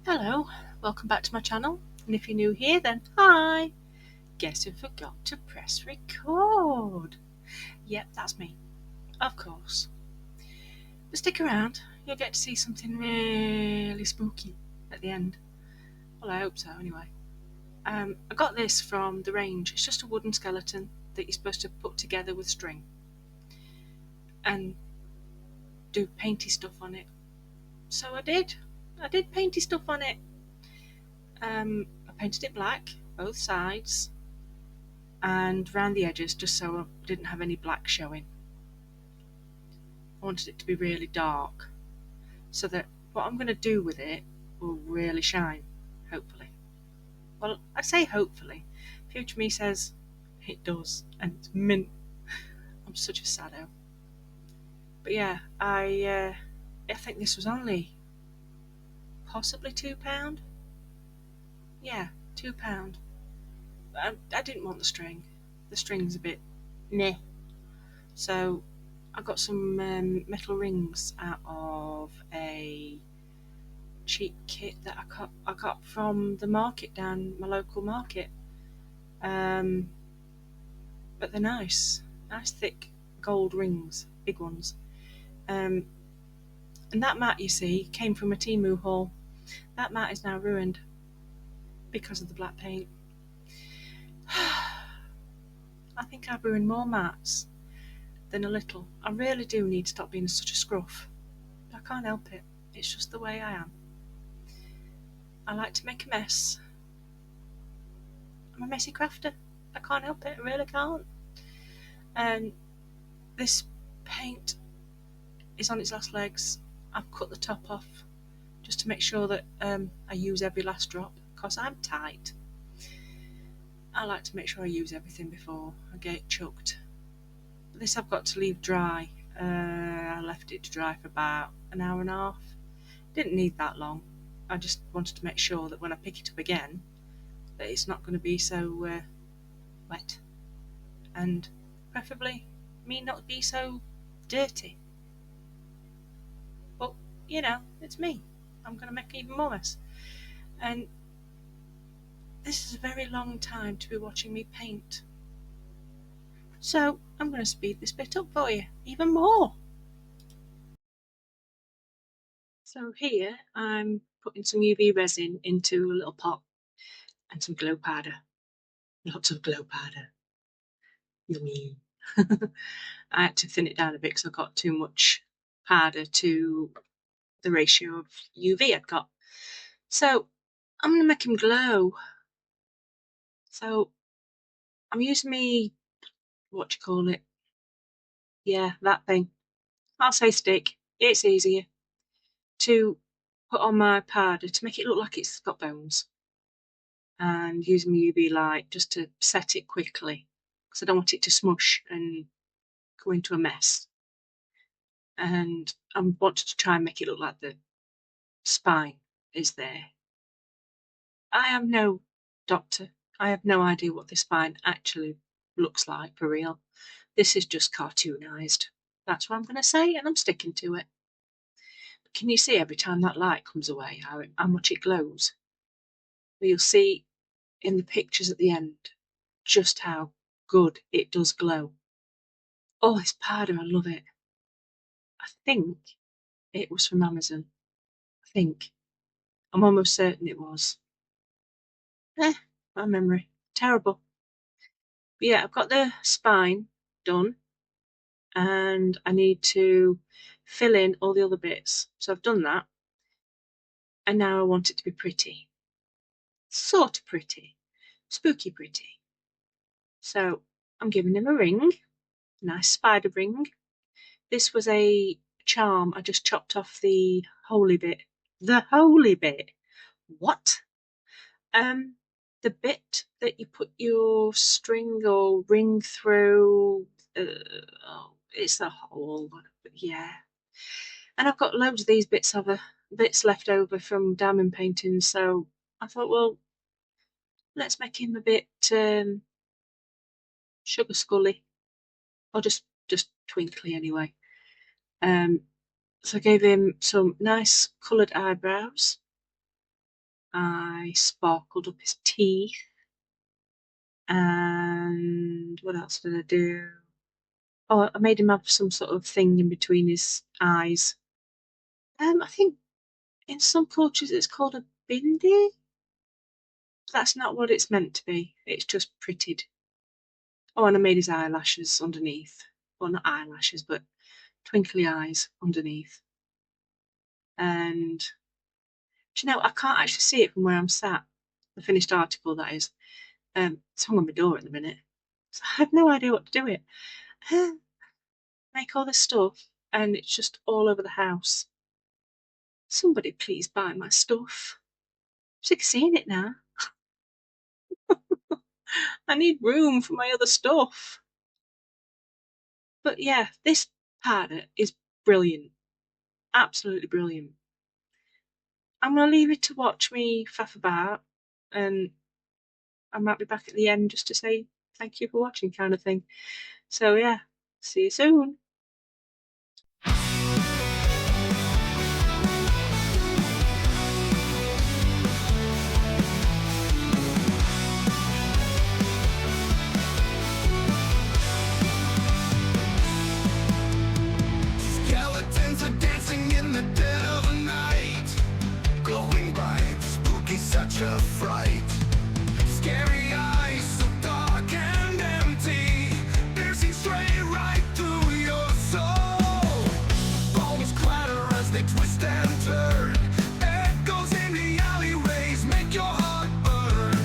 Hello, welcome back to my channel, and if you're new here then hi! Guess who forgot to press record? Yep, that's me, of course. But stick around, you'll get to see something really spooky at the end. Well, I hope so anyway. I got this from the range. It's just a wooden skeleton that you're supposed to put together with string and do painty stuff on it. So I did painty stuff on it. I painted it black, both sides, and round the edges just so I didn't have any black showing. I wanted it to be really dark so that what I'm going to do with it will really shine, hopefully. Well, I say hopefully. Future me says it does, and it's mint. I'm such a saddo. But yeah, I think this was only possibly £2. Yeah, £2. I didn't want the string. The string's a bit meh. So I got some metal rings out of a cheap kit that I got from the market down my local market. But they're nice thick gold rings, big ones. And that mat you see came from a Temu haul. That mat is now ruined because of the black paint. I think I've ruined more mats than a little. I really do need to stop being such a scruff. I can't help it. It's just the way I am. I like to make a mess. I'm a messy crafter. I can't help it. I really can't. And this paint is on its last legs. I've cut the top off just to make sure that I use every last drop because I'm tight. I like to make sure I use everything before I get it chucked. This I've got to leave dry. I left it to dry for about an hour and a half. Didn't need that long. I just wanted to make sure that when I pick it up again that it's not going to be so wet, and preferably me not be so dirty. But you know, it's me. I'm going to make even more mess. And this is a very long time to be watching me paint. So I'm going to speed this bit up for you even more. So here I'm putting some UV resin into a little pot and some glow powder. Lots of glow powder. Yummy. I had to thin it down a bit because I got too much powder to the ratio of UV I'd got. So I'm going to make him glow. So I'm using me, what do you call it? Yeah, that thing. I'll say stick. It's easier to put on my powder to make it look like it's got bones. And using my UV light just to set it quickly because I don't want it to smush and go into a mess. And I wanted to try and make it look like the spine is there. I am no doctor. I have no idea what the spine actually looks like for real. This is just cartoonised. That's what I'm going to say, and I'm sticking to it. But can you see every time that light comes away how much it glows? Well, you'll see in the pictures at the end just how good it does glow. Oh, this powder, I love it. I think it was from Amazon. I think. I'm almost certain it was. My memory. Terrible. But yeah, I've got the spine done and I need to fill in all the other bits. So I've done that. And now I want it to be pretty. Sort of pretty. Spooky pretty. So I'm giving him a ring. Nice spider ring. This was a charm. I just chopped off the holy bit. The holy bit? What? The bit that you put your string or ring through. It's a hole. Yeah. And I've got loads of these bits left over from diamond painting, so I thought, well, let's make him a bit sugar scully, or just twinkly anyway. So I gave him some nice coloured eyebrows. I sparkled up his teeth. And what else did I do? Oh, I made him have some sort of thing in between his eyes. I think in some cultures it's called a bindi. That's not what it's meant to be. It's just prettied. Oh, and I made his eyelashes underneath. Well, not eyelashes, but twinkly eyes underneath. And do you know, I can't actually see it from where I'm sat. The finished article, that is. It's hung on my door at the minute. So I have no idea what to do with it. Make all this stuff, and it's just all over the house. Somebody please buy my stuff. I'm sick of seeing it now. I need room for my other stuff. But yeah, this pattern is brilliant. Absolutely brilliant. I'm going to leave you to watch me faff about, and I might be back at the end just to say thank you for watching, kind of thing. So yeah, see you soon. Skeletons are dancing in the dead of the night, glowing bright, spooky, such a fright. Scary eyes, so dark and empty, piercing straight right through your soul. Bones clatter as they twist and turn. Echoes in the alleyways make your heart burn.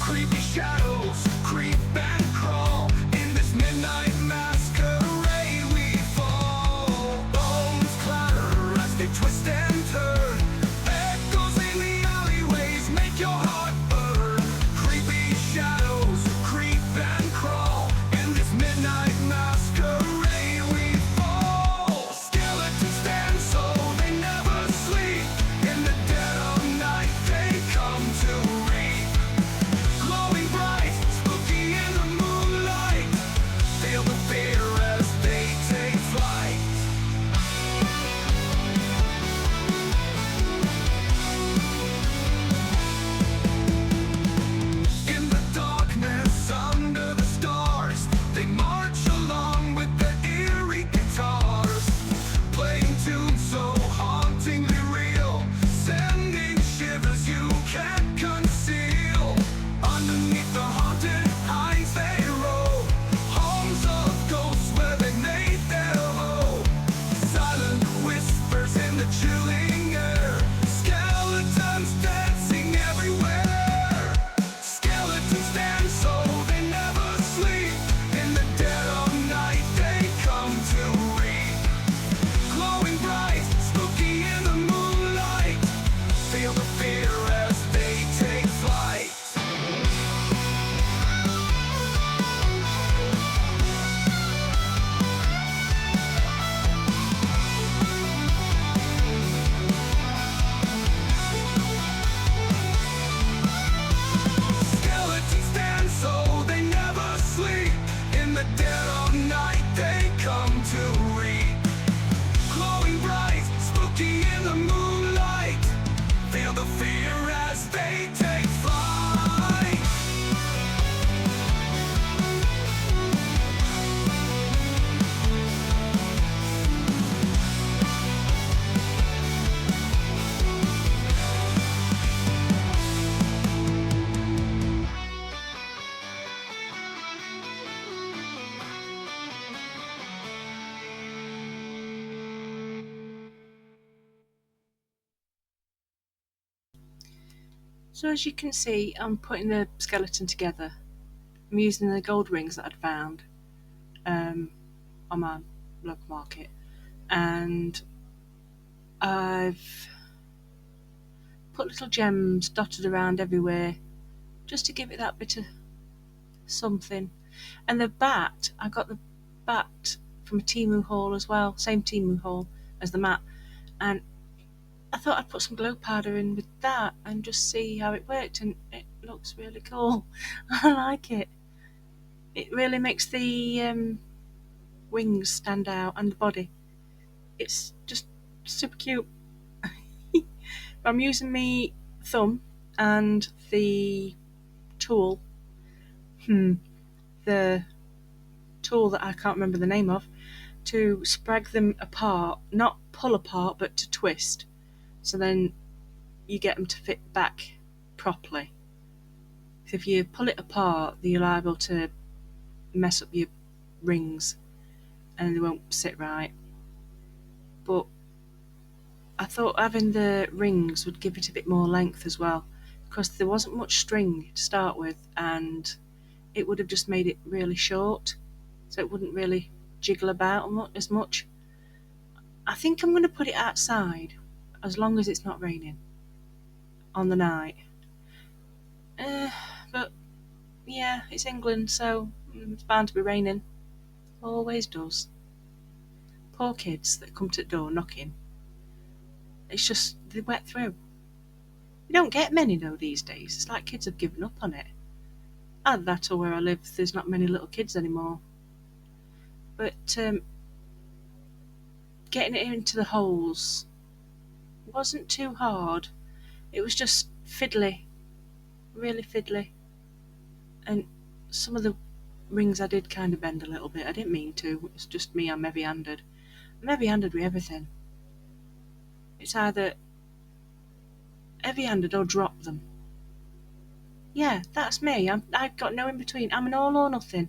Creepy shadows creep and crawl. In this midnight masquerade we fall. Bones clatter as they twist and turn. Echoes in the alleyways make your heart burn. Creepy shadows creep and crawl. In this midnight masquerade we fall. Skeletons stand so they never sleep. In the dead of night they come to reap. Glowing bright, spooky in the moonlight. Feel the fear as they take flight. In the darkness, under the stars, they march along with the eerie guitars, playing tunes so hauntingly real, sending shivers you can't conceal. Underneath the haunted heights they roll, homes of ghosts where they made their home. Silent whispers in the chilling air, skeletons dancing everywhere. Skeletons stand so they never sleep. In the dead of night they come to reap. Glowing bright, spooky in the moonlight. Feel the fear as they take flight. Skeletons stand so they never sleep. In the dead of night they come to reap. Glowing bright, spooky in the moonlight. Feel the fear as they take flight. So as you can see, I'm putting the skeleton together. I'm using the gold rings that I'd found on my local market, and I've put little gems dotted around everywhere just to give it that bit of something. And the bat, I got the bat from a Temu haul as well, same Temu haul as the mat, and I thought I'd put some glow powder in with that and just see how it worked, and it looks really cool. I like it. It really makes the wings stand out and the body. It's just super cute. I'm using my thumb and the tool, the tool that I can't remember the name of, to sprag them apart, not pull apart, but to twist. So then you get them to fit back properly. So if you pull it apart, you're liable to mess up your rings and they won't sit right. But I thought having the rings would give it a bit more length as well, because there wasn't much string to start with, and it would have just made it really short, so it wouldn't really jiggle about as much. I think I'm going to put it outside as long as it's not raining on the night. But yeah, it's England, so it's bound to be raining. Always does. Poor kids that come to the door knocking. It's just, they wet through. You don't get many though these days. It's like kids have given up on it. Either that or where I live, there's not many little kids anymore. But getting it into the holes wasn't too hard. It was just fiddly, really fiddly. And some of the rings I did kind of bend a little bit. I didn't mean to. It's just me, I'm heavy-handed. I'm heavy-handed with everything. It's either heavy-handed or drop them. Yeah, that's me. I've got no in between. I'm an all or nothing.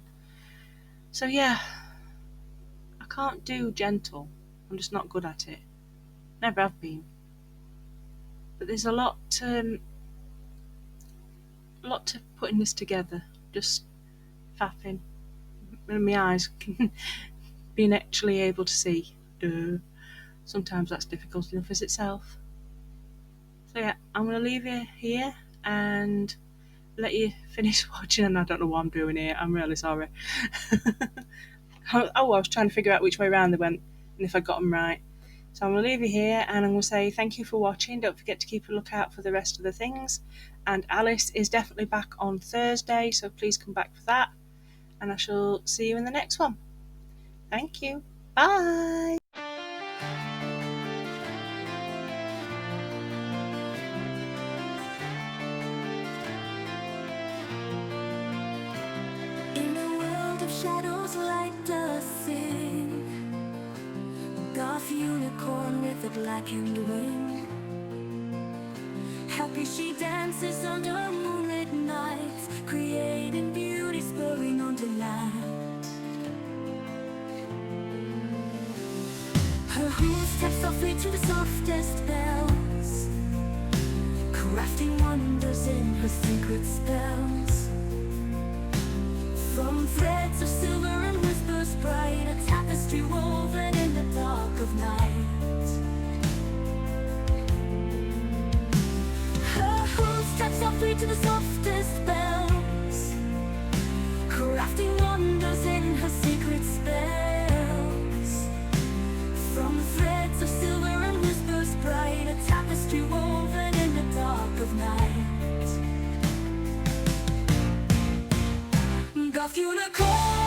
So yeah, I can't do gentle. I'm just not good at it. Never have been. But there's a lot to putting this together. Just faffing. And my eyes being actually able to see. Sometimes that's difficult enough as itself. So yeah, I'm going to leave you here and let you finish watching, and I don't know what I'm doing here. I'm really sorry. I was trying to figure out which way around they went and if I got them right. So I'm going to leave you here and I'm going to say thank you for watching. Don't forget to keep a lookout for the rest of the things. And Alice is definitely back on Thursday, so please come back for that. And I shall see you in the next one. Thank you. Bye. In a world of shadows, light does sing. Goth unicorn with a blackened wing. Happy she dances under moonlit nights, creating beauty, spurring on delight. Her hooves step softly to the softest bells, crafting wonders in her secret spells. From threads of silver and whispers bright, a tapestry woven in the dark of night. Her hooves step softly to the softest bells, crafting wonders in her secret spells. From threads of silver and whispers bright, a tapestry woven in the dark of night. Goth unicorn.